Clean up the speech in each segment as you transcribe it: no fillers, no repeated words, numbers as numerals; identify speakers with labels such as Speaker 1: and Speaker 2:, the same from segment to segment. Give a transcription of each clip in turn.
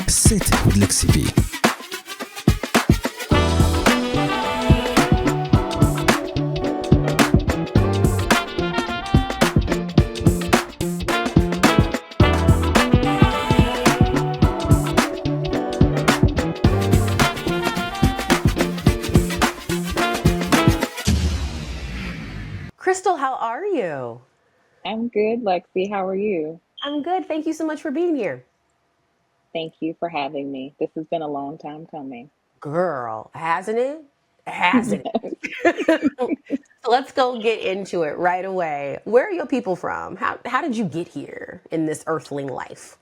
Speaker 1: C'est écoute l'XCV.
Speaker 2: Crystle, how are you?
Speaker 3: I'm good, Lexi. How are you?
Speaker 2: I'm good. Thank you so much for being here.
Speaker 3: Thank you for having me. This has been a long time coming.
Speaker 2: Girl, hasn't it? Hasn't
Speaker 3: Yes.
Speaker 2: it? So let's go get into it right away. Where are your people from? How did you get here in this earthling life?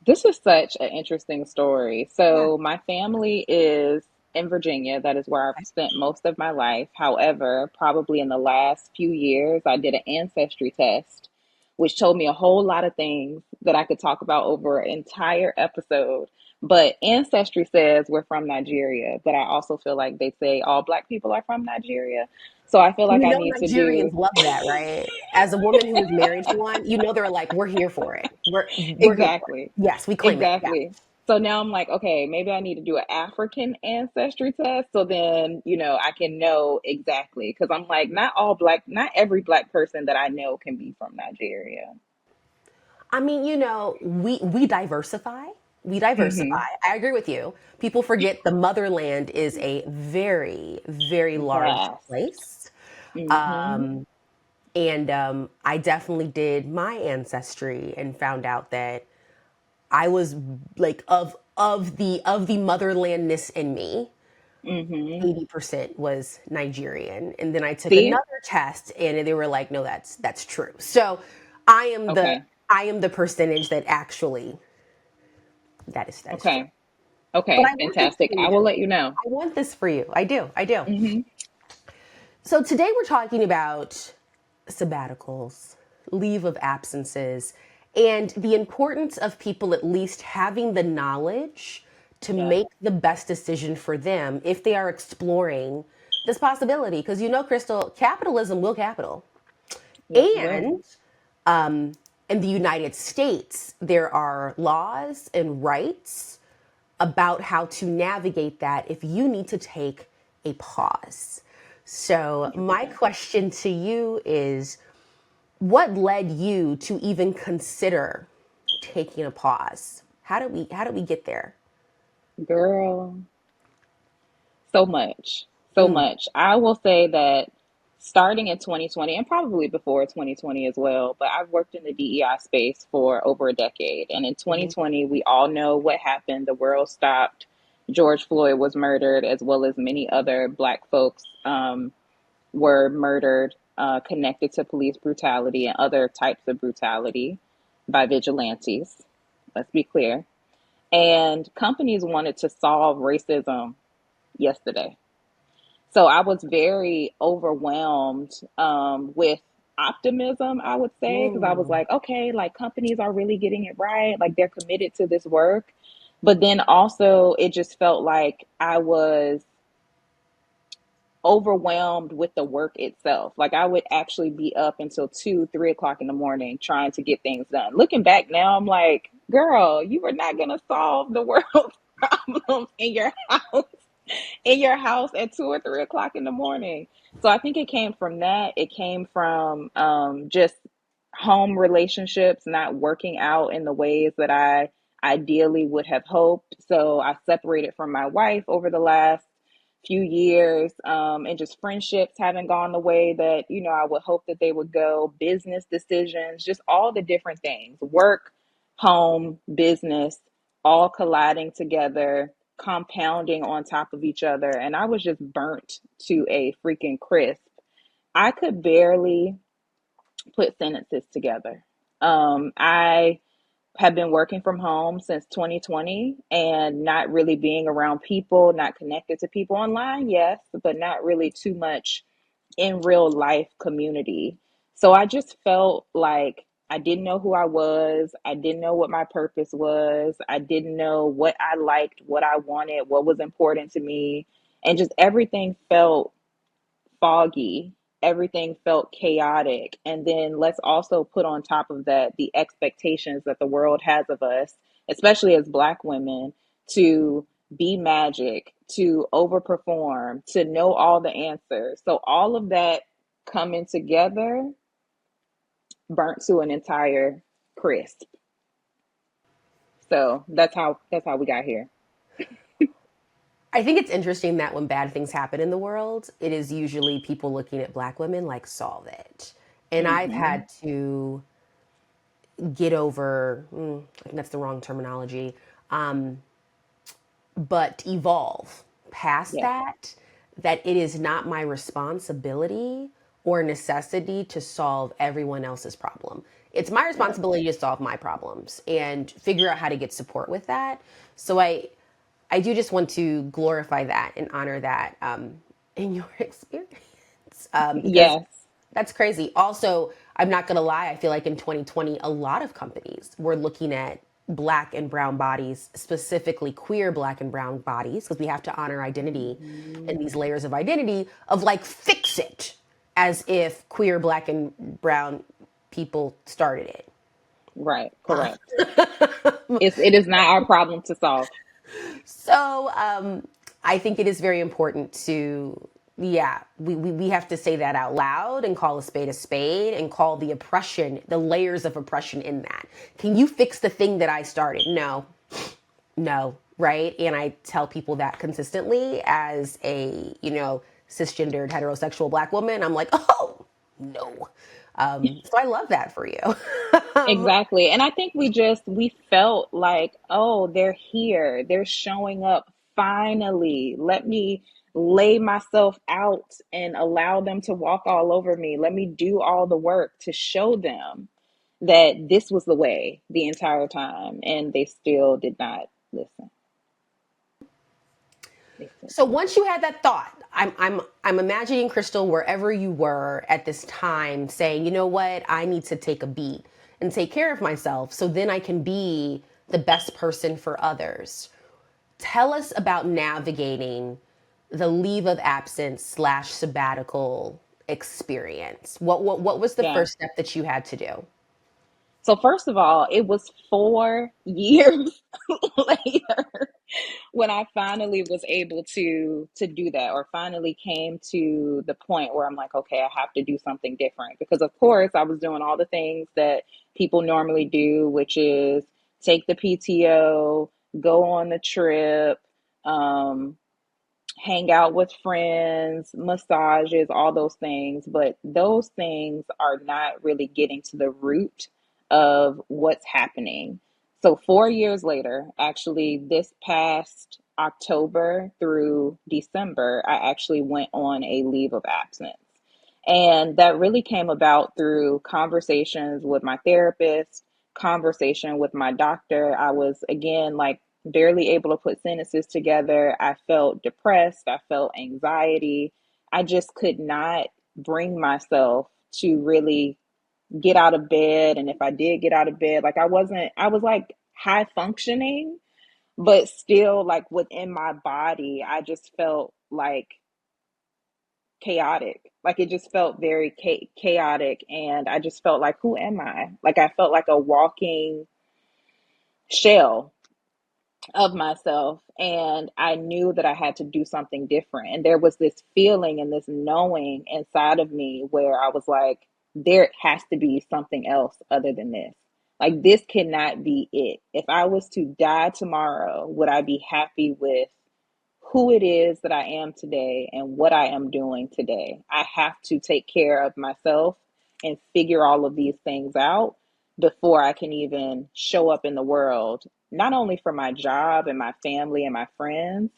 Speaker 3: This is such an interesting story.
Speaker 2: Yeah.
Speaker 3: So, my family is in Virginia. That is where I've spent most of my life. However, probably in the last few years, I did an ancestry test, which told me a whole lot of things that I could talk about over an entire episode. But ancestry says we're from Nigeria, but I also feel like they say all Black people are from Nigeria. So, I feel like
Speaker 2: You
Speaker 3: I
Speaker 2: know
Speaker 3: need to
Speaker 2: Nigerians
Speaker 3: do
Speaker 2: love that, right? As a woman who is married to one, you know they're like, we're here for it. We're here for it.
Speaker 3: exactly.
Speaker 2: Yes, we claim it. Yeah.
Speaker 3: Exactly. So now I'm like, okay, maybe I need to do an African ancestry test so then, I can know exactly. Because I'm like, not every Black person that I know can be from Nigeria.
Speaker 2: I mean, we diversify. We diversify.
Speaker 3: Hmm.
Speaker 2: I agree with you. People forget the motherland is a very, very large
Speaker 3: Vast.
Speaker 2: place.
Speaker 3: Hmm.
Speaker 2: Um, and I definitely did my ancestry and found out that I was like of the motherlandness in me.
Speaker 3: Hmm.
Speaker 2: 80% was Nigerian, and then I took
Speaker 3: See?
Speaker 2: another test, and they were like, "No, that's true." So, I am the
Speaker 3: Okay.
Speaker 2: I am the percentage that actually that is true.
Speaker 3: Okay.
Speaker 2: But
Speaker 3: Okay.
Speaker 2: I want this
Speaker 3: Fantastic.
Speaker 2: for
Speaker 3: I will
Speaker 2: you.
Speaker 3: let you know.
Speaker 2: I want this for you. I do. I do.
Speaker 3: Hmm.
Speaker 2: So today we're talking about sabbaticals, leave of absences, and the importance of people at least having the knowledge to
Speaker 3: Yes.
Speaker 2: make the best decision for them if they are exploring this possibility. Because Crystal, capitalism will capital.
Speaker 3: Yes, it will.
Speaker 2: And in the United States, there are laws and rights about how to navigate that if you need to take a pause. So, my
Speaker 3: 100%.
Speaker 2: question to you is what led you to even consider taking a pause? How did we get there?
Speaker 3: Girl. So much, so
Speaker 2: Mm,
Speaker 3: much. I will say that starting in 2020 and probably before 2020 as well, but I've worked in the DEI space for over a decade. And in
Speaker 2: mhm.
Speaker 3: 2020, we all know what happened. The world stopped. George Floyd was murdered, as well as many other Black folks were murdered, connected to police brutality and other types of brutality by vigilantes. Let's be clear. And companies wanted to solve racism yesterday. So I was very overwhelmed with optimism, I would say, because I was
Speaker 2: Mm.
Speaker 3: like, okay, like companies are really getting it right. Like they're committed to this work. But then also, it just felt like I was overwhelmed with the work itself. Like I would actually be up until 2, 3 o'clock in the morning trying to get things done. Looking back now, I'm like, girl, you were not going to solve the world's problems in your house at 2 or 3 o'clock in the morning. So I think it came from that. It came from just home relationships not working out in the ways that I ideally would have hoped. So I separated from my wife over the last few years, and just friendships haven't gone the way that I would hope that they would go. Business decisions, just all the different things, work, home, business, all colliding together, compounding on top of each other. And I was just burnt to a freaking crisp. I could barely put sentences together. I have been working from home since 2020 and not really being around people, not connected to people online, yes, but not really too much in real life community. So I just felt like I didn't know who I was. I didn't know what my purpose was. I didn't know what I liked, what I wanted, what was important to me. And just everything felt foggy. Everything felt chaotic. And then let's also put on top of that the expectations that the world has of us, especially as Black women, to be magic, to overperform, to know all the answers. So all of that coming together burnt to an entire crisp. So that's how we got here.
Speaker 2: I think it's interesting that when bad things happen in the world, it is usually people looking at black women like solve it. And I've
Speaker 3: Hmm.
Speaker 2: had to get over, I think that's the wrong terminology, but evolve past
Speaker 3: Yes.
Speaker 2: that, that it is not my responsibility or necessity to solve everyone else's problem. It's my
Speaker 3: Yep.
Speaker 2: responsibility to solve my problems and figure out how to get support with that. So I do just want to glorify that and honor that in your experience because
Speaker 3: Yes.
Speaker 2: that's crazy. Also, I'm not going to lie, I feel like in 2020, a lot of companies were looking at black and brown bodies, specifically queer black and brown bodies, because we have to honor identity and
Speaker 3: Hmm.
Speaker 2: these layers of identity of like fix it as if queer black and brown people started it.
Speaker 3: Right. Correct. It is not our problem to solve.
Speaker 2: So I think it is very important to, yeah, we have to say that out loud and call a spade and call the oppression, the layers of oppression in that. Can you fix the thing that I started? No, no, right? And I tell people that consistently as a, cisgendered heterosexual black woman. I'm like, oh, no. So I love that for you.
Speaker 3: Exactly. And I think we felt like, oh, they're here. They're showing up finally. Let me lay myself out and allow them to walk all over me. Let me do all the work to show them that this was the way the entire time. And they still did not listen. They still
Speaker 2: So once you had that thought, I'm imagining Crystle wherever you were at this time saying, you know what, I need to take a beat and take care of myself so then I can be the best person for others. Tell us about navigating the leave of absence slash sabbatical experience. What was the
Speaker 3: yeah.
Speaker 2: first step that you had to do?
Speaker 3: So first of all, it was 4 years later when I finally was able to do that, or finally came to the point where I'm like, okay, I have to do something different. Because of course I was doing all the things that people normally do, which is take the PTO, go on the trip, um, hang out with friends, massages, all those things. But those things are not really getting to the root of what's happening. So 4 years later, actually, this past October through December, I actually went on a leave of absence. And that really came about through conversations with my therapist, conversation with my doctor. I was, again, like barely able to put sentences together. I felt depressed. I felt anxiety. I just could not bring myself to really get out of bed. And if I did get out of bed, like I was like high functioning, but still like within my body, I just felt like chaotic. Like it just felt very chaotic. And I just felt like, who am I? Like I felt like a walking shell of myself, and I knew that I had to do something different. And there was this feeling and this knowing inside of me where I was like, there has to be something else other than this. Like this cannot be it. If I was to die tomorrow, would I be happy with who it is that I am today and what I am doing today? I have to take care of myself and figure all of these things out before I can even show up in the world, not only for my job and my family and my friends,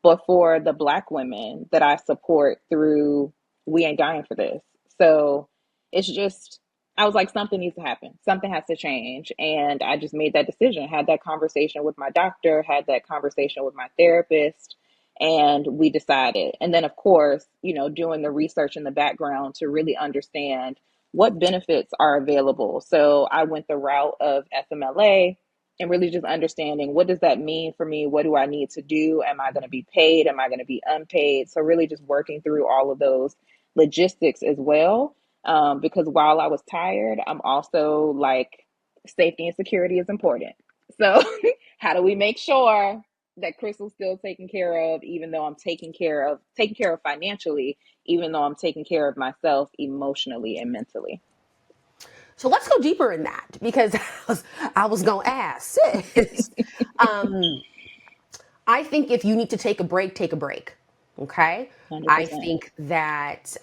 Speaker 3: but for the Black women that I support through We Ain't Dying for This. So it's just, I was like, something needs to happen. Something has to change. And I just made that decision, had that conversation with my doctor, had that conversation with my therapist, and we decided. And then, of course, doing the research in the background to really understand what benefits are available. So I went the route of FMLA and really just understanding, what does that mean for me? What do I need to do? Am I going to be paid? Am I going to be unpaid? So really just working through all of those logistics as well. Because while I was tired, I'm also like, safety and security is important. So how do we make sure that Crystle's still taken care of, even though I'm taking care of financially, even though I'm taking care of myself emotionally and mentally.
Speaker 2: So let's go deeper in that because I was going to ask, sis. um, I think if you need to take a break, take a break. Okay. I
Speaker 3: 100%.
Speaker 2: think that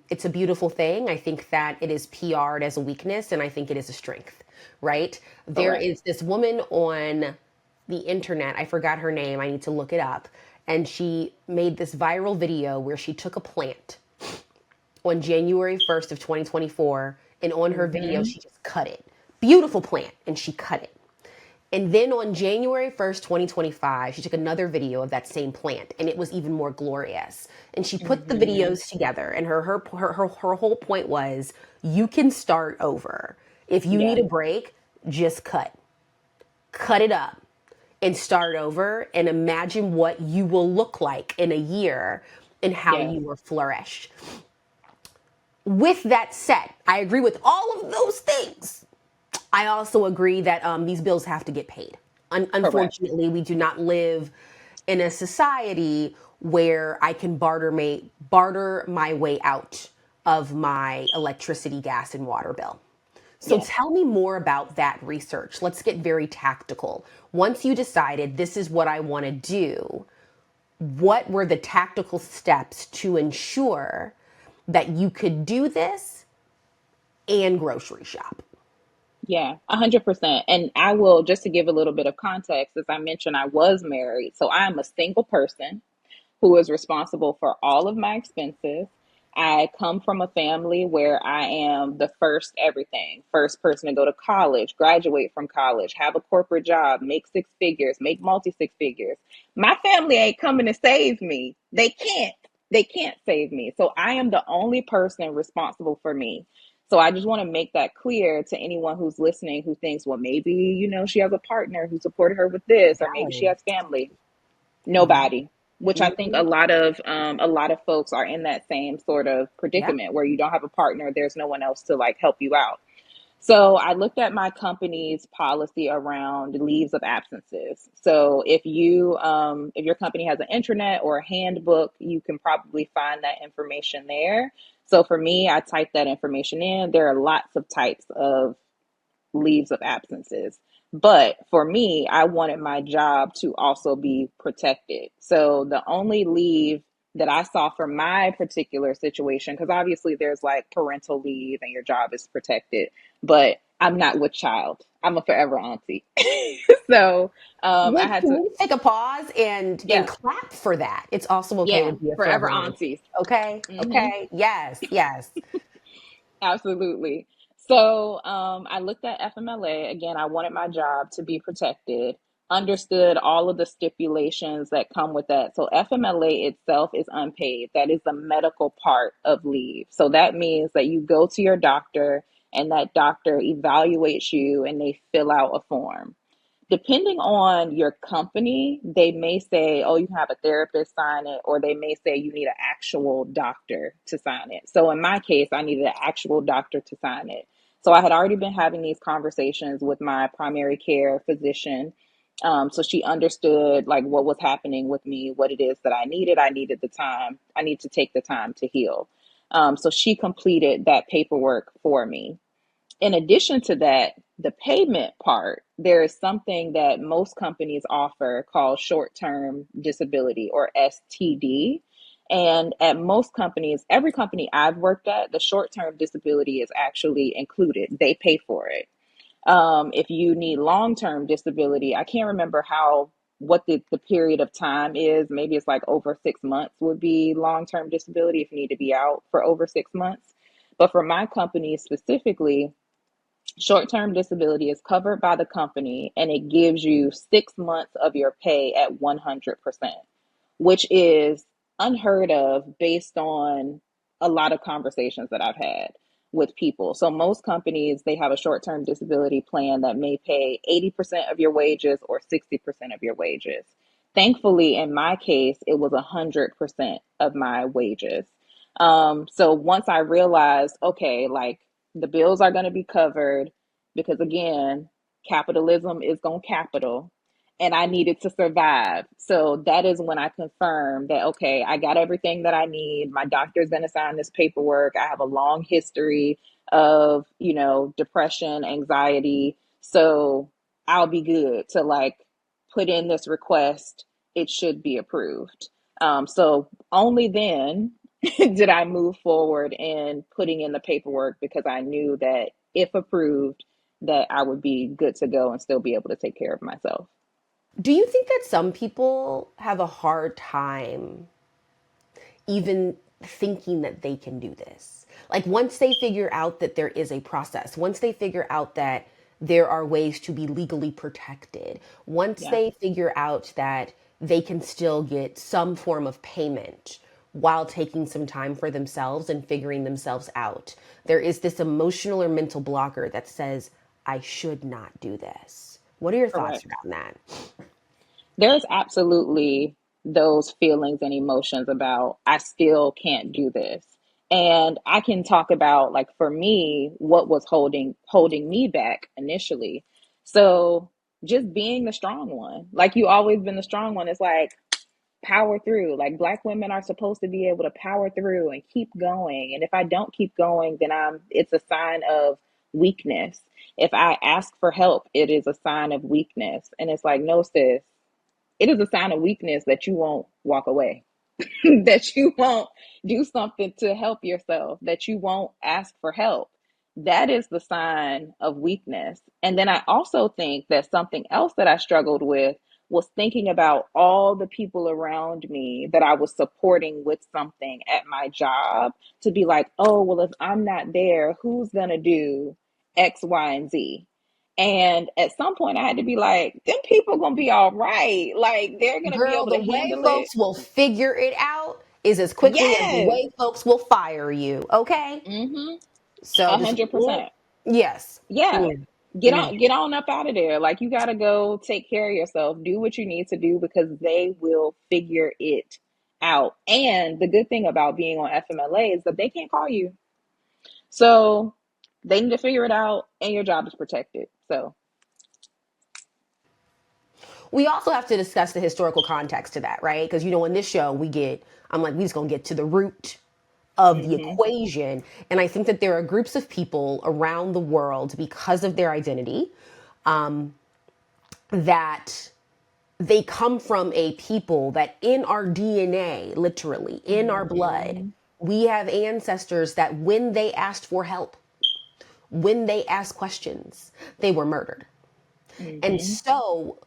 Speaker 2: it's a beautiful thing. I think that it is PR'd as a weakness, and I think it is a strength, right? There
Speaker 3: Correct.
Speaker 2: is this woman on the internet, I forgot her name, I need to look it up. And she made this viral video where she took a plant on January 1st of 2024, and on her video,
Speaker 3: Mm-hmm.
Speaker 2: she just cut it. Beautiful plant, and she cut it. And then on January 1st, 2025, she took another video of that same plant and it was even more glorious. And she put the
Speaker 3: Mm-hmm.
Speaker 2: videos together and her whole point was you can start over. If you need
Speaker 3: Yeah.
Speaker 2: a break, just cut it up and start over and imagine what you will look like in a year and how
Speaker 3: Yes.
Speaker 2: you will flourish. With that said, I agree with all of those things. I also agree that these bills have to get paid.
Speaker 3: Correct.
Speaker 2: Unfortunately, we do not live in a society where I can barter my way out of my electricity, gas, and water bill. So
Speaker 3: Yes.
Speaker 2: tell me more about that research. Let's get very tactical. Once you decided this is what I want to do, what were the tactical steps to ensure that you could do this and grocery shop?
Speaker 3: Yeah, 100%. And I will, just to give a little bit of context, as I mentioned, I was married. So I am a single person who is responsible for all of my expenses. I come from a family where I am the first everything, first person to go to college, graduate from college, have a corporate job, make six figures, make multi six figures. My family ain't coming to save me. They can't. They can't save me. So I am the only person responsible for me. So I just want to make that clear to anyone who's listening who thinks, well, maybe, she has a partner who supported her with this, or maybe she
Speaker 2: Valid.
Speaker 3: has family. Nobody. Which I think
Speaker 2: Mhm.
Speaker 3: a lot of folks are in that same sort of
Speaker 2: Yeah.
Speaker 3: predicament where you don't have a partner, there's no one else to like help you out. So I looked at my company's policy around leaves of absences. So if your company has an intranet or a handbook, you can probably find that information there. So for me, I typed that information in. There are lots of types of leaves of absences. But for me, I wanted my job to also be protected. So the only leave that I saw for my particular situation, because obviously there's like parental leave and your job is protected, but I'm not with child. I'm a forever auntie. So I
Speaker 2: Wait,
Speaker 3: had
Speaker 2: can
Speaker 3: to,
Speaker 2: we take a pause and
Speaker 3: yeah,
Speaker 2: clap for that? It's also okay to
Speaker 3: yeah,
Speaker 2: be a
Speaker 3: forever
Speaker 2: forever auntie.
Speaker 3: aunties.
Speaker 2: Okay?
Speaker 3: Hmm.
Speaker 2: Okay. Yes, yes.
Speaker 3: Absolutely. So I looked at FMLA. Again, I wanted my job to be protected, understood all of the stipulations that come with that. So FMLA itself is unpaid. That is the medical part of leave. So that means that you go to your doctor and that doctor evaluates you and they fill out a form. Depending on your company, they may say, oh, you can have a therapist sign it, or they may say you need an actual doctor to sign it. So in my case, I needed an actual doctor to sign it. So I had already been having these conversations with my primary care physician. So she understood like what was happening with me, what it is that I needed. I needed the time. I need to take the time to heal. So she completed that paperwork for me. In addition to that, the payment part, there is something that most companies offer called short term disability or STD. And at most companies, every company I've worked at, the short term disability is actually included, they pay for it. If you need long term disability, I can't remember what the period of time is. Maybe it's like over 6 months would be long term disability if you need to be out for over 6 months. But for my company specifically, short term disability is covered by the company and it gives you 6 months of your pay at 100%, which is unheard of based on a lot of conversations that I've had with people. So most companies, they have a short term disability plan that may pay 80% of your wages or 60% of your wages. Thankfully, in my case, it was 100% of my wages. So once I realized, okay, like the bills are going to be covered because again, capitalism is going to capital. and I needed to survive. So that is when I confirmed that, okay, I got everything that I need. My doctor's going to sign this paperwork. I have a long history of, depression, anxiety. So I'll be good to like put in this request. It should be approved. So only then did I move forward in putting in the paperwork, because I knew that if approved, that I would be good to go and still be able to take care of myself.
Speaker 2: Do you think that some people have a hard time even thinking that they can do this? Like once they figure out that there is a process, once they figure out that there are ways to be legally protected, once
Speaker 3: Yeah,
Speaker 2: they figure out that they can still get some form of payment while taking some time for themselves and figuring themselves out, there is this emotional or mental blocker that says, I should not do this. What are your thoughts
Speaker 3: correct.
Speaker 2: around that?
Speaker 3: There's absolutely those feelings and emotions about I still can't do this. And I can talk about, like, for me, what was holding me back initially. So just being the strong one. Like, you always been the strong one. It's like power through. Like, Black women are supposed to be able to power through and keep going. And if I don't keep going, then it's a sign of weakness. If I ask for help, it is a sign of weakness. And it's like, no, sis, it is a sign of weakness that you won't walk away, that you won't do something to help yourself, that you won't ask for help. That is the sign of weakness. And then I also think that something else that I struggled with was thinking about all the people around me that I was supporting with something at my job, to be like, oh, well, if I'm not there, who's going to do X, Y, and Z? And at some point, I had to be like, them people gonna be all right. Like, they're gonna be
Speaker 2: Girl,
Speaker 3: able
Speaker 2: the
Speaker 3: to
Speaker 2: way
Speaker 3: handle it.
Speaker 2: folks will figure it out is as quickly as the
Speaker 3: Yes.
Speaker 2: way folks will fire you. Okay?
Speaker 3: Mm-hmm.
Speaker 2: So
Speaker 3: a
Speaker 2: just,
Speaker 3: hundred percent.
Speaker 2: yes.
Speaker 3: Yeah.
Speaker 2: Mm,
Speaker 3: Get
Speaker 2: mm.
Speaker 3: on, get on up out of there. Like, you gotta go take care of yourself. Do what you need to do, because they will figure it out. And the good thing about being on FMLA is that they can't call you. So they need to figure it out, and your job is protected. So,
Speaker 2: We also have to discuss the historical context to that, right? Because, in this show, I'm like, we just gonna get to the root of the
Speaker 3: mm-hmm.
Speaker 2: equation. And I think that there are groups of people around the world, because of their identity, that they come from a people that in our DNA, literally in our blood,
Speaker 3: Mm-hmm.
Speaker 2: we have ancestors that when they asked for help, when they asked questions, they were murdered. And
Speaker 3: Mm-hmm.
Speaker 2: so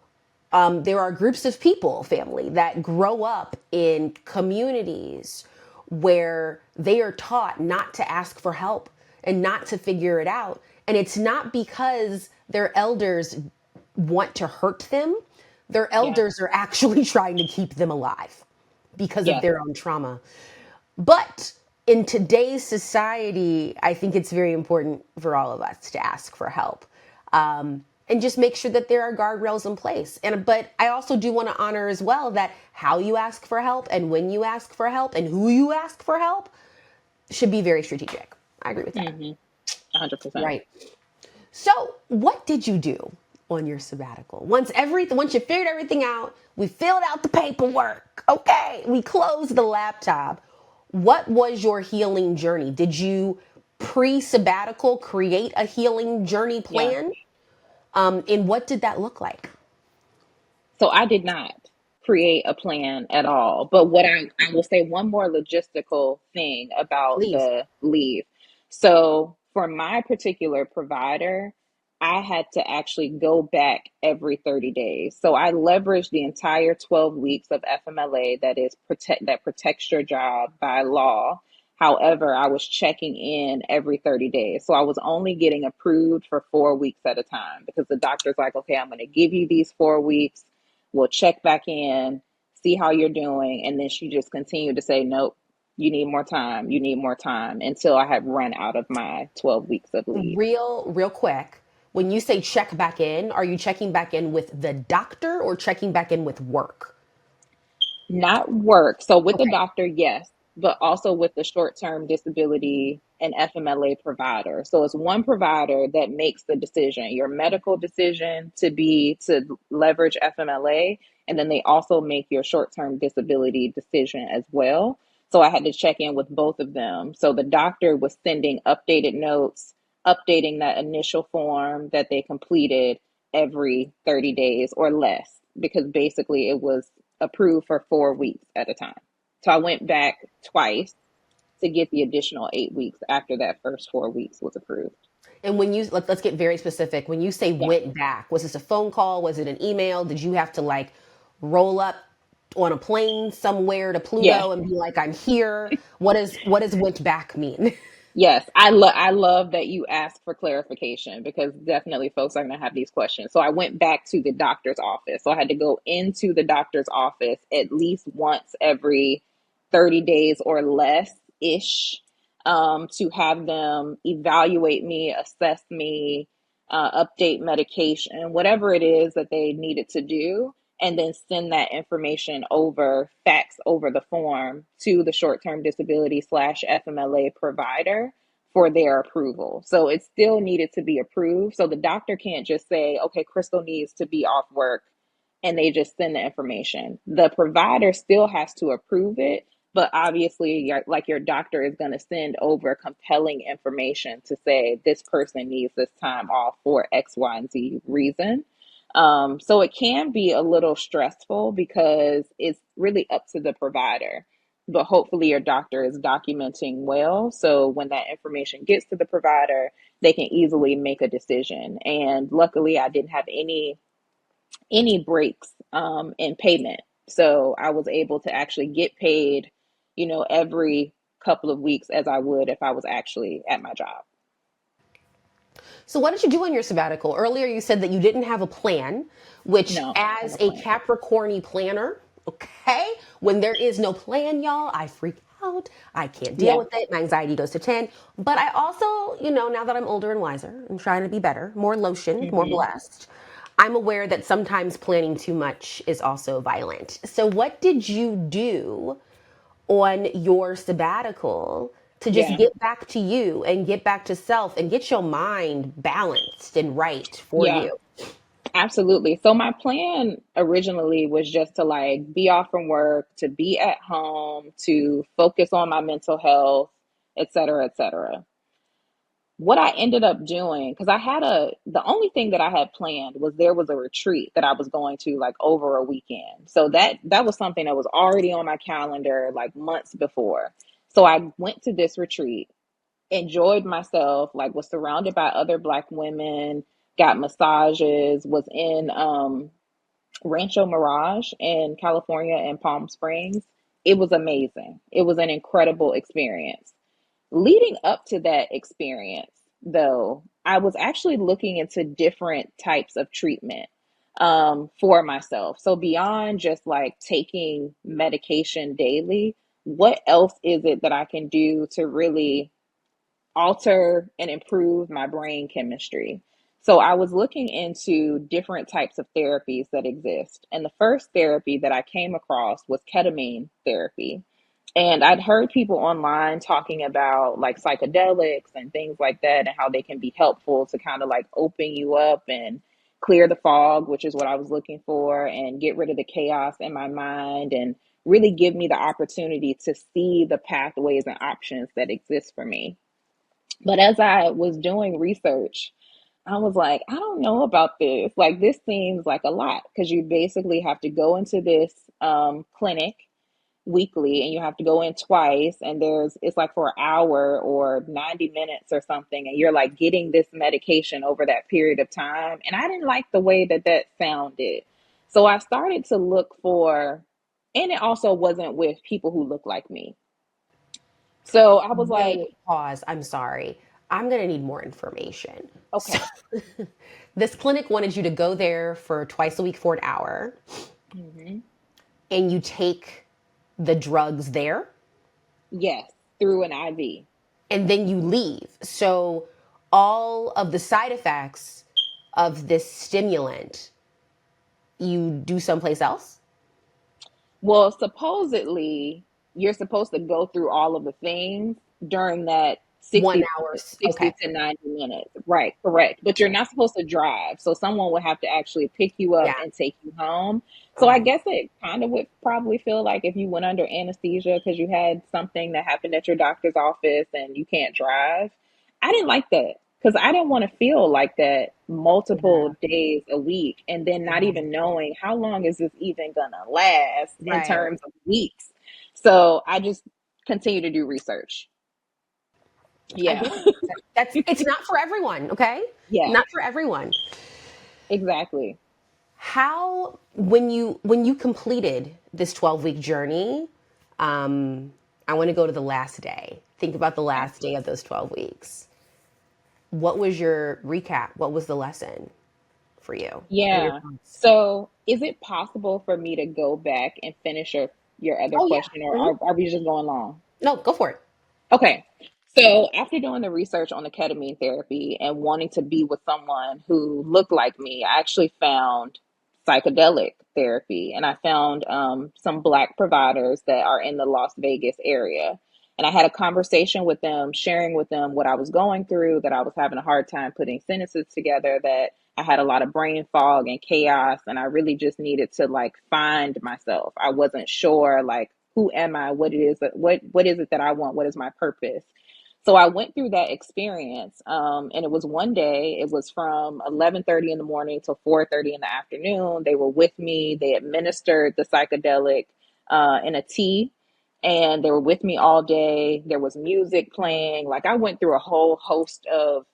Speaker 2: there are groups of people, family, that grow up in communities where they are taught not to ask for help and not to figure it out. And it's not because their elders want to hurt them. Their
Speaker 3: Yeah.
Speaker 2: elders are actually trying to keep them alive because of
Speaker 3: Yes.
Speaker 2: their own trauma. But in today's society, I think it's very important for all of us to ask for help. And just make sure that there are guardrails in place. But I also do want to honor as well that how you ask for help and when you ask for help and who you ask for help should be very strategic. I agree with that.
Speaker 3: Mm-hmm. 100%.
Speaker 2: Right. So, what did you do on your sabbatical? Once you figured everything out, we filled out the paperwork. Okay, we closed the laptop. What was your healing journey? Did you pre-sabbatical create a healing journey
Speaker 3: Yeah.
Speaker 2: plan? And what did that look like?
Speaker 3: So I did not create a plan at all. But what I will say, one more logistical thing about
Speaker 2: Please.
Speaker 3: the leave. So for my particular provider, I had to actually go back every 30 days. So I leveraged the entire 12 weeks of FMLA that protects your job by law. However, I was checking in every 30 days. So I was only getting approved for 4 weeks at a time, because the doctor's like, okay, I'm going to give you these 4 weeks. We'll check back in, see how you're doing. And then she just continued to say, nope, you need more time. You need more time, until I have run out of my 12 weeks of leave.
Speaker 2: Real quick. When you say check back in, are you checking back in with the doctor or checking back in with work?
Speaker 3: Not work. So with the
Speaker 2: Okay.
Speaker 3: doctor, yes, but also with the short term disability an FMLA provider. So it's one provider that makes the decision, your medical decision to leverage FMLA, and then they also make your short-term disability decision as well. So I had to check in with both of them. So the doctor was sending updated notes, updating that initial form that they completed every 30 days or less, because basically it was approved for 4 weeks at a time. So I went back twice to get the additional 8 weeks after that first 4 weeks was approved.
Speaker 2: And when you let's get very specific. When you say
Speaker 3: Yeah.
Speaker 2: went back, was this a phone call? Was it an email? Did you have to like roll up on a plane somewhere to
Speaker 3: Yeah.
Speaker 2: Pluto and be like, I'm here? What does went back mean?
Speaker 3: Yes, I love that you asked for clarification, because definitely folks are going to have these questions. So I went back to the doctor's office. So I had to go into the doctor's office at least once every 30 days or less ish, to have them evaluate me, assess me, update medication, whatever it is that they needed to do, and then send that information over fax over the form to the short-term disability slash FMLA provider for their approval. So it still needed to be approved. So the doctor can't just say, okay, Crystle needs to be off work, and they just send the information. The provider still has to approve it, but obviously, like your doctor is going to send over compelling information to say this person needs this time off for X, Y, and Z reason. So it can be a little stressful because it's really up to the provider. But hopefully, your doctor is documenting well. So when that information gets to the provider, they can easily make a decision. And luckily, I didn't have any breaks in payment. So I was able to actually get paid, every couple of weeks as I would if I was actually at my job.
Speaker 2: So what did you do on your sabbatical? Earlier you said that you didn't have a plan, which
Speaker 3: No, I have
Speaker 2: as
Speaker 3: a
Speaker 2: a
Speaker 3: plan.
Speaker 2: Capricorny planner, okay, when there is no plan, y'all, I freak out. I can't deal
Speaker 3: Yeah.
Speaker 2: with it. My anxiety goes to 10. But I also, now that I'm older and wiser and trying to be better, more lotioned, more
Speaker 3: Hmm.
Speaker 2: blessed, I'm aware that sometimes planning too much is also violent. So what did you do on your sabbatical to just
Speaker 3: Yeah.
Speaker 2: get back to you and get back to self and get your mind balanced and right for
Speaker 3: Yeah.
Speaker 2: you?
Speaker 3: Absolutely. So my plan originally was just to like be off from work, to be at home, to focus on my mental health, et cetera, et cetera. What I ended up doing, because the only thing that I had planned was there was a retreat that I was going to like over a weekend. So that was something that was already on my calendar like months before. So I went to this retreat, enjoyed myself, like was surrounded by other Black women, got massages, was in Rancho Mirage in California and Palm Springs. It was amazing. It was an incredible experience. Leading up to that experience, though, I was actually looking into different types of treatment for myself. So, beyond just like taking medication daily, what else is it that I can do to really alter and improve my brain chemistry? So I was looking into different types of therapies that exist. And the first therapy that I came across was ketamine therapy. And I'd heard people online talking about like psychedelics and things like that, and how they can be helpful to kind of like open you up and clear the fog, which is what I was looking for, and get rid of the chaos in my mind and really give me the opportunity to see the pathways and options that exist for me. But as I was doing research, I was like, I don't know about this. Like, this seems like a lot, because you basically have to go into this clinic weekly, and you have to go in twice, and it's like for an hour or 90 minutes or something, and you're like getting this medication over that period of time. And I didn't like the way that that sounded. So I started to look for, and it also wasn't with people who look like me. So I was
Speaker 2: Wait,
Speaker 3: like,
Speaker 2: wait, pause. I'm sorry. I'm going to need more information. So,
Speaker 3: okay.
Speaker 2: this clinic wanted you to go there for twice a week for an hour,
Speaker 3: Hmm.
Speaker 2: and you take the drugs there,
Speaker 3: Yes, through an IV.
Speaker 2: and then you leave. So, all of the side effects of this stimulant, you do someplace else?
Speaker 3: Well, supposedly you're supposed to go through all of the things during that
Speaker 2: 1
Speaker 3: 60
Speaker 2: hour. Okay.
Speaker 3: 60 to 90 minutes. Right, correct. But you're not supposed to drive. So someone would have to actually pick you up
Speaker 2: Yeah.
Speaker 3: and take you home. So I
Speaker 2: Okay.
Speaker 3: guess it kind of would probably feel like if you went under anesthesia because you had something that happened at your doctor's office and you can't drive. I didn't like that because I didn't want to feel like that
Speaker 2: Yeah.
Speaker 3: multiple days a week and then not
Speaker 2: Yeah.
Speaker 3: even knowing how long is this even gonna last in
Speaker 2: Right.
Speaker 3: terms of weeks. So I just continue to do research.
Speaker 2: I
Speaker 3: Yeah.
Speaker 2: hear you. That's it's not for everyone, okay?
Speaker 3: Yeah,
Speaker 2: Not for everyone.
Speaker 3: exactly.
Speaker 2: How when you completed this 12-week journey, I want to go to the last day. Think about the
Speaker 3: Okay.
Speaker 2: last day of those 12 weeks. What was your recap? What was the lesson for you? What are your
Speaker 3: Yeah.
Speaker 2: thoughts?
Speaker 3: So, is it possible for me to go back and finish your other
Speaker 2: Oh yeah.
Speaker 3: question, or
Speaker 2: Mhm.
Speaker 3: are we just going long?
Speaker 2: No, go for it.
Speaker 3: Okay. So after doing the research on the ketamine therapy and wanting to be with someone who looked like me, I actually found psychedelic therapy and I found some Black providers that are in the Las Vegas area. And I had a conversation with them, sharing with them what I was going through, that I was having a hard time putting sentences together, that I had a lot of brain fog and chaos, and I really just needed to like find myself. I wasn't sure like who am I, what it is that what is it that I want, what is my purpose. So I went through that experience, and it was one day. It was from 11:30 in the morning till 4:30 in the afternoon. They were with me. They administered the psychedelic in a tea, and they were with me all day. There was music playing. Like I went through a whole host of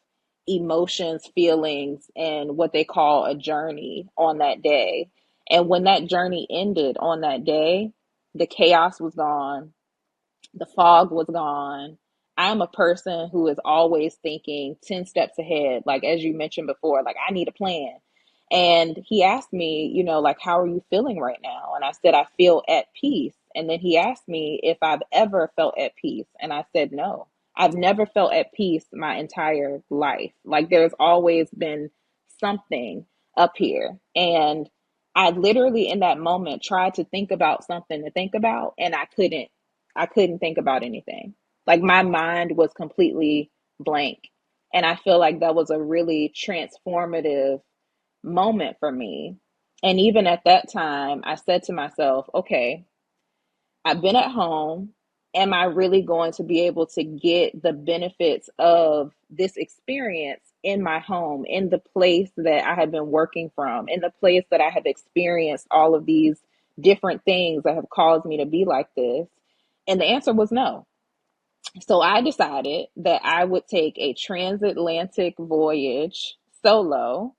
Speaker 3: emotions, feelings, and what they call a journey on that day. And when that journey ended on that day, the chaos was gone, the fog was gone. I'm a person who is always thinking 10 steps ahead. Like, as you mentioned before, like, I need a plan. And he asked me, like, how are you feeling right now? And I said, I feel at peace. And then he asked me if I've ever felt at peace. And I said, no, I've never felt at peace my entire life. Like, there's always been something up here. And I literally, in that moment, tried to think about something to think about, and I couldn't think about anything. Like my mind was completely blank. And I feel like that was a really transformative moment for me. And even at that time, I said to myself, okay, I've been at home. Am I really going to be able to get the benefits of this experience in my home, in the place that I have been working from, in the place that I have experienced all of these different things that have caused me to be like this? And the answer was no. So I decided that I would take a transatlantic voyage solo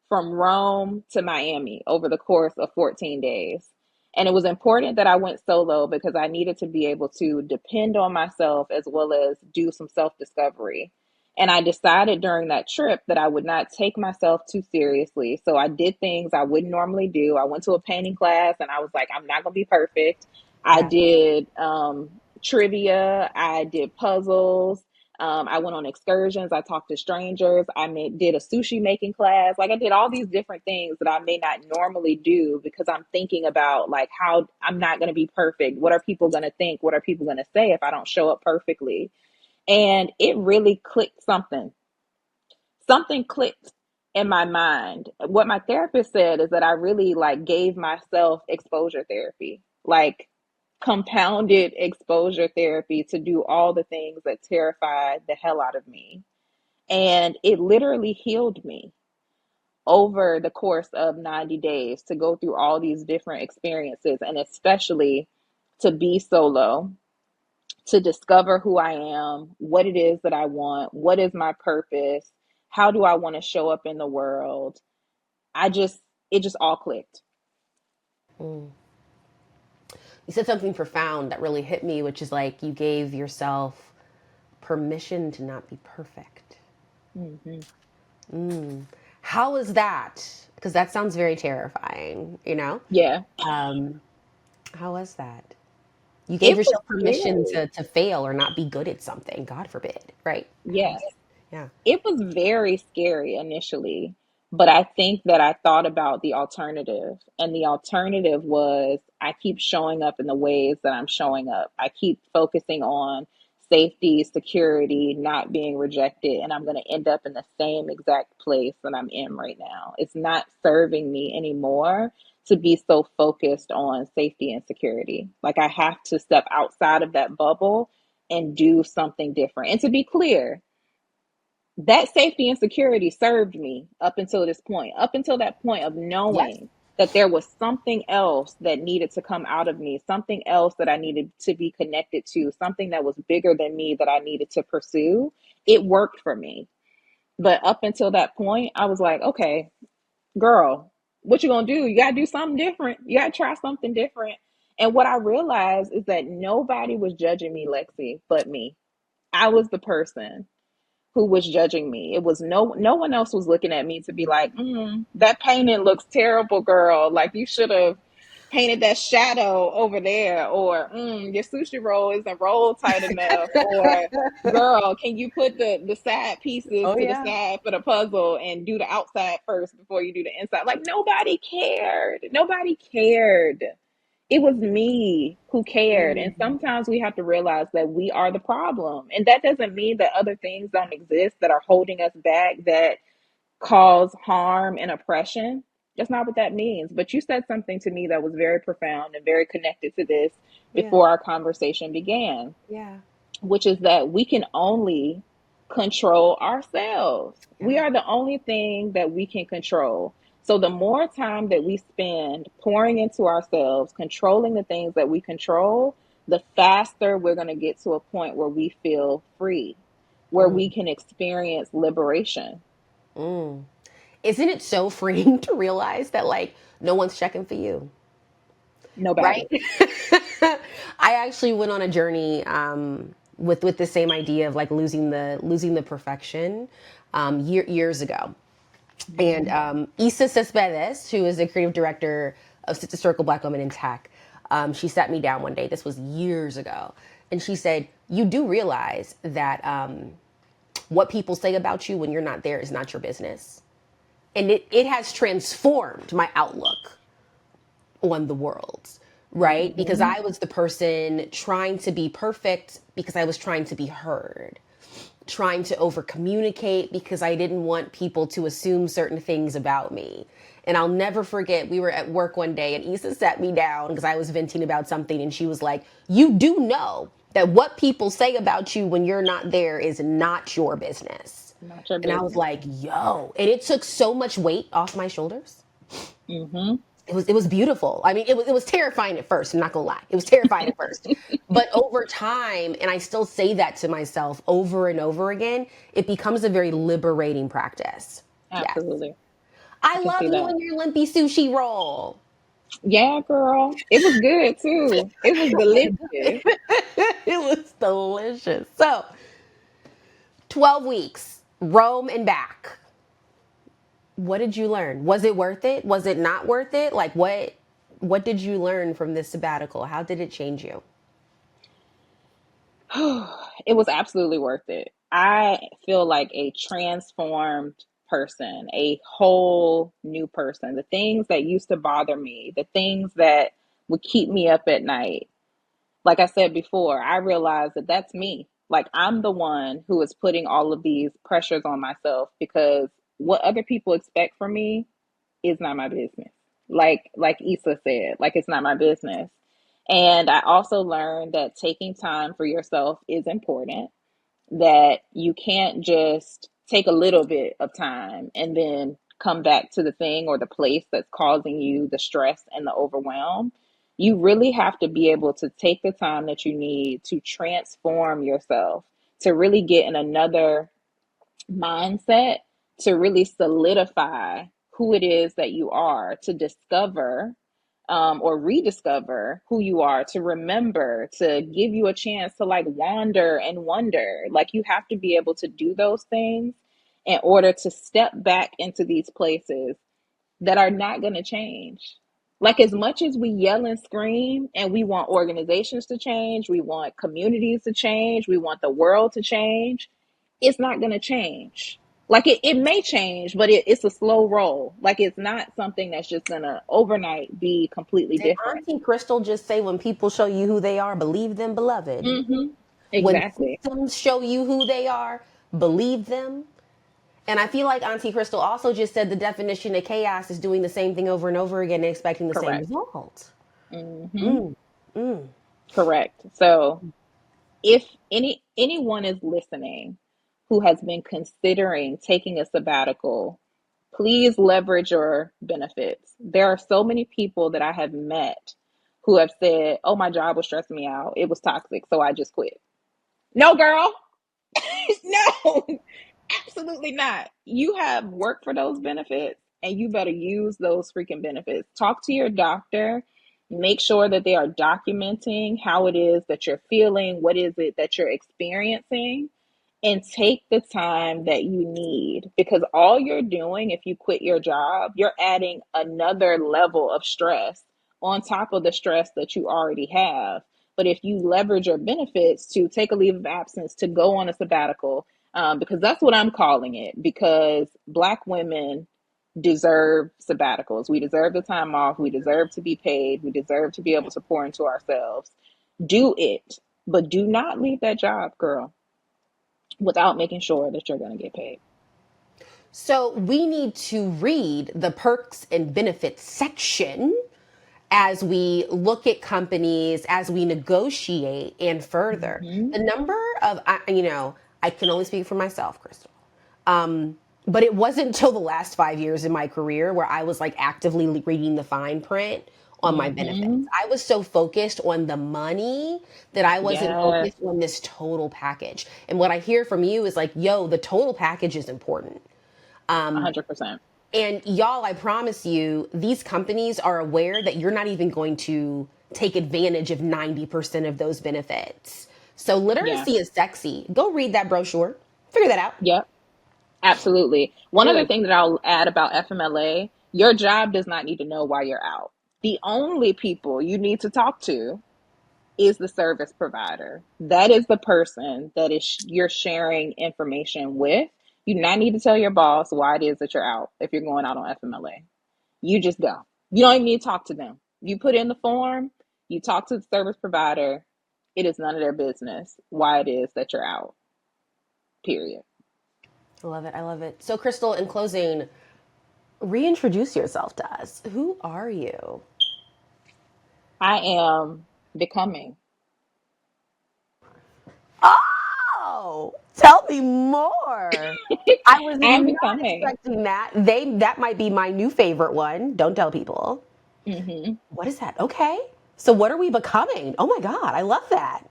Speaker 3: from Rome to Miami over the course of 14 days. And it was important that I went solo because I needed to be able to depend on myself as well as do some self discovery. And I decided during that trip that I would not take myself too seriously. So I did things I wouldn't normally do. I went to a painting class and I was like, I'm not going to be perfect. I
Speaker 2: Yeah.
Speaker 3: did trivia. I did puzzles. I went on excursions. I talked to strangers. Did a sushi making class. Like I did all these different things that I may not normally do because I'm thinking about like how I'm not going to be perfect. What are people going to think? What are people going to say if I don't show up perfectly? And it really clicked something. Something clicked in my mind. What my therapist said is that I really like gave myself exposure therapy. Like compounded exposure therapy to do all the things that terrified the hell out of me. And it literally healed me over the course of 90 days to go through all these different experiences and especially to be solo, to discover who I am, what it is that I want, what is my purpose, how do I want to show up in the world. It just all clicked.
Speaker 2: Mm. You said something profound that really hit me, which is like you gave yourself permission to not be perfect.
Speaker 3: Hmm.
Speaker 2: How is that? Because that sounds very terrifying, you know?
Speaker 3: Yeah,
Speaker 2: Um, how was that? You gave
Speaker 3: it was
Speaker 2: yourself permission
Speaker 3: scary.
Speaker 2: to fail or not be good at something, God forbid, right?
Speaker 3: Yes.
Speaker 2: Yeah.
Speaker 3: It was very scary initially, but I think that I thought about the alternative. And the alternative was I keep showing up in the ways that I'm showing up. I keep focusing on safety, security, not being rejected, and I'm going to end up in the same exact place that I'm in right now. It's not serving me anymore to be so focused on safety and security. Like, I have to step outside of that bubble and do something different. And to be clear, that safety and security served me up until this point, up until that point of
Speaker 2: Yes.
Speaker 3: knowing that there was something else that needed to come out of me, something else that I needed to be connected to, something that was bigger than me that I needed to pursue. It worked for me. But up until that point, I was like, okay, girl, what you gonna do? You gotta do something different. You gotta try something different. And what I realized is that nobody was judging me, Lexi, but me. I was the person who was judging me. It was no one else was looking at me to be like, that painting looks terrible, girl. Like, you should have painted that shadow over there, or your sushi roll isn't rolled tight enough, or girl, can you put the side pieces
Speaker 2: Oh
Speaker 3: to the
Speaker 2: yeah.
Speaker 3: side for the puzzle and do the outside first before you do the inside? Like, nobody cared. Nobody cared. It was me who cared. And
Speaker 2: Mm,
Speaker 3: sometimes we have to realize that we are the problem. And that doesn't mean that other things don't exist that are holding us back, that cause harm and oppression. That's not what that means. But you said something to me that was very profound and very connected to this
Speaker 2: yeah.
Speaker 3: before our conversation began,
Speaker 2: Yeah.
Speaker 3: which is that we can only control ourselves. We
Speaker 2: Yeah.
Speaker 3: are the only thing that we can control. So the more time that we spend pouring into ourselves, controlling the things that we control, the faster we're going to get to a point where we feel free, where we
Speaker 2: Mm,
Speaker 3: can experience liberation.
Speaker 2: mm. Isn't it so freeing to realize that like no one's checking for you, right?
Speaker 3: Nobody.
Speaker 2: I actually went on a journey with the same idea of like losing the perfection years ago. And
Speaker 3: Mhm.
Speaker 2: 𝐃𝐨𝐧'𝐿, who is the creative director of Historical Black Women in Tech, she sat me down one day. This was years ago, and she said, "You do realize that what people say about you when you're not there is not your business." And it has transformed my outlook on the world, right? Because
Speaker 3: Mhm.
Speaker 2: I was the person trying to be perfect because I was trying to be heard, trying to over communicate because I didn't want people to assume certain things about me. And I'll never forget, we were at work one day and Issa sat me down because I was venting about something and she was like, "You do know that what people say about you when you're not there is not your business."
Speaker 3: Not your
Speaker 2: And I was
Speaker 3: business.
Speaker 2: like, yo, and it took so much weight off my shoulders.
Speaker 3: Mhm.
Speaker 2: It was beautiful. I mean, it was terrifying at first. I'm not gonna lie, it was terrifying at first, but over time, and I still say that to myself over and over again, it becomes a very liberating practice. Yes,
Speaker 3: Absolutely. I
Speaker 2: I
Speaker 3: can see
Speaker 2: love you
Speaker 3: that.
Speaker 2: and your limpy sushi roll.
Speaker 3: Yeah, girl. It was good too. It was delicious.
Speaker 2: It was delicious. So, 12 weeks, Rome and back. What did you learn? Was it worth it? Was it not worth it? Like what did you learn from this sabbatical? How did it change you?
Speaker 3: It was absolutely worth it. I feel like a transformed person, a whole new person. The things that used to bother me, the things that would keep me up at night, like I said before, I realized that that's me. Like, I'm the one who is putting all of these pressures on myself because what other people expect from me is not my business. Like Issa said, like, it's not my business. And I also learned that taking time for yourself is important, that you can't just take a little bit of time and then come back to the thing or the place that's causing you the stress and the overwhelm. You really have to be able to take the time that you need to transform yourself, to really get in another mindset, to really solidify who it is that you are, to discover or rediscover who you are, to remember, to give you a chance to like wander and wonder. Like, you have to be able to do those things in order to step back into these places that are not going to change. Like, as much as we yell and scream and we want organizations to change, we want communities to change, we want the world to change, it's not going to change. Like, it may change, but it's a slow roll. Like, it's not something that's just going to overnight be completely
Speaker 2: Did
Speaker 3: different.
Speaker 2: Auntie Crystal just say when people show you who they are, believe them, beloved?
Speaker 3: Mm-hmm.
Speaker 2: When
Speaker 3: Exactly.
Speaker 2: systems show you who they are, believe them. And I feel like Auntie Crystal also just said the definition of chaos is doing the same thing over and over again and expecting the same
Speaker 3: Correct.
Speaker 2: result.
Speaker 3: Hmm.
Speaker 2: Mm, mm.
Speaker 3: Correct. So if anyone is listening who has been considering taking a sabbatical, please leverage your benefits. There are so many people that I have met who have said, "Oh, my job was stressing me out. It was toxic, so I just quit." No, girl. No, absolutely not. You have worked for those benefits and you better use those freaking benefits. Talk to your doctor. Make sure that they are documenting how it is that you're feeling, what is it that you're experiencing, and take the time that you need, because all you're doing if you quit your job, you're adding another level of stress on top of the stress that you already have. But if you leverage your benefits to take a leave of absence, to go on a sabbatical, because that's what I'm calling it, because Black women deserve sabbaticals. We deserve the time off. We deserve to be paid. We deserve to be able to pour into ourselves. Do it, but do not leave that job, girl, without making sure that you're going to get paid.
Speaker 2: So we need to read the perks and benefits section as we look at companies, as we negotiate and further.
Speaker 3: Hmm.
Speaker 2: The number of, I can only speak for myself, Crystal. But it wasn't until the last 5 years in my career where I was like actively reading the fine print on my benefits.
Speaker 3: Hmm.
Speaker 2: I was so focused on the money that I wasn't
Speaker 3: Yes,
Speaker 2: focused on this total package. And what I hear from you is like, yo, the total package is important.
Speaker 3: 100%.
Speaker 2: And y'all, I promise you, these companies are aware that you're not even going to take advantage of 90% of those benefits. So
Speaker 3: Yeah.
Speaker 2: literacy is sexy. Go read that brochure. Figure that out.
Speaker 3: Yep. Absolutely. One other
Speaker 2: Mm.
Speaker 3: thing that I'll add about FMLA, your job does not need to know why you're out. The only people you need to talk to is the service provider. That is the person that is you're sharing information with. You do not need to tell your boss why it is that you're out if you're going out on FMLA. You just go. You don't even need to talk to them. You put in the form, you talk to the service provider. It is none of their business why it is that you're out. Period.
Speaker 2: I love it. I love it. So, Crystal, in closing, reintroduce yourself to us. Who are you?
Speaker 3: I am becoming.
Speaker 2: Oh, tell me more. I was
Speaker 3: I am
Speaker 2: not
Speaker 3: becoming.
Speaker 2: expecting that. That might be my new favorite one. Don't tell people.
Speaker 3: Hmm.
Speaker 2: What is that? Okay. So what are we becoming? Oh my God, I love that.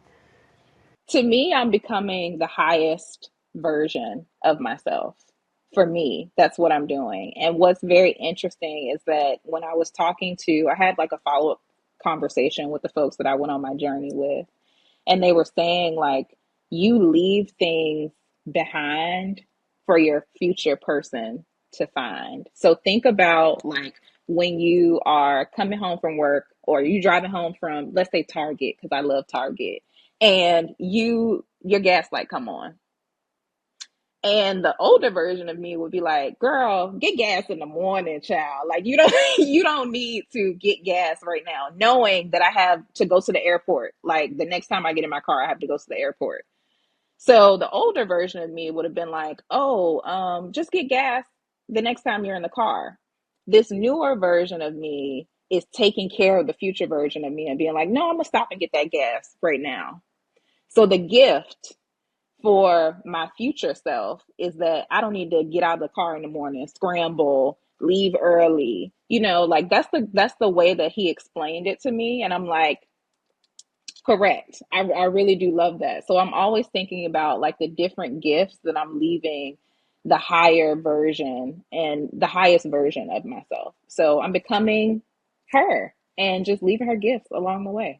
Speaker 3: To me, I'm becoming the highest version of myself. For me, that's what I'm doing. And what's very interesting is that when I was talking to, I had like a follow up conversation with the folks that I went on my journey with, and they were saying, like, you leave things behind for your future person to find. So think about, like, when you are coming home from work or you driving home from, let's say, Target, because I love Target, and your gas light come on, and the older version of me would be like, girl, get gas in the morning, child. Like, you don't you don't need to get gas right now, knowing that I have to go to the airport. Like, the next time I get in my car, I have to go to the airport. So the older version of me would have been like, oh, just get gas the next time you're in the car. This newer version of me is taking care of the future version of me and being like, no, I'm gonna stop and get that gas right now. So the gift for my future self is that I don't need to get out of the car in the morning, scramble, leave early. Like, that's the way that he explained it to me. And I'm like, correct. I really do love that. So I'm always thinking about, like, the different gifts that I'm leaving the higher version and the highest version of myself. So I'm becoming her and just leaving her gifts along the way.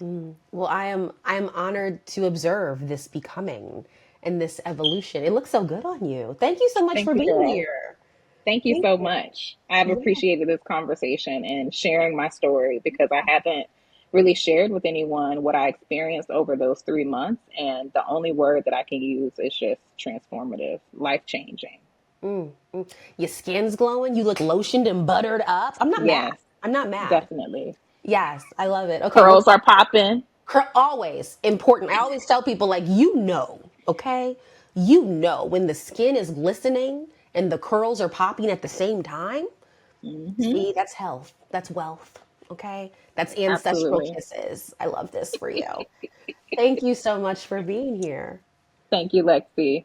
Speaker 2: Well, I am honored to observe this becoming and this evolution. It looks so good on you. Thank you so much
Speaker 3: Thank
Speaker 2: for
Speaker 3: you,
Speaker 2: being
Speaker 3: girl.
Speaker 2: here.
Speaker 3: Thank you
Speaker 2: Thank
Speaker 3: so
Speaker 2: you.
Speaker 3: much. I've
Speaker 2: Yeah.
Speaker 3: appreciated this conversation and sharing my story, because I haven't really shared with anyone what I experienced over those 3 months. And the only word that I can use is just transformative, life changing.
Speaker 2: Your skin's glowing. You look lotioned and buttered up. I'm not mad.
Speaker 3: Yes,
Speaker 2: I'm not mad.
Speaker 3: definitely.
Speaker 2: Yes, I love it. Okay, well,
Speaker 3: Curls are popping.
Speaker 2: Always important. I always tell people, like, okay? You know when the skin is glistening and the curls are popping at the same time.
Speaker 3: Hmm.
Speaker 2: See, that's health. That's wealth. Okay? That's ancestral
Speaker 3: Absolutely.
Speaker 2: kisses. I love this for you. Thank you so much for being here.
Speaker 3: Thank you, Lexi.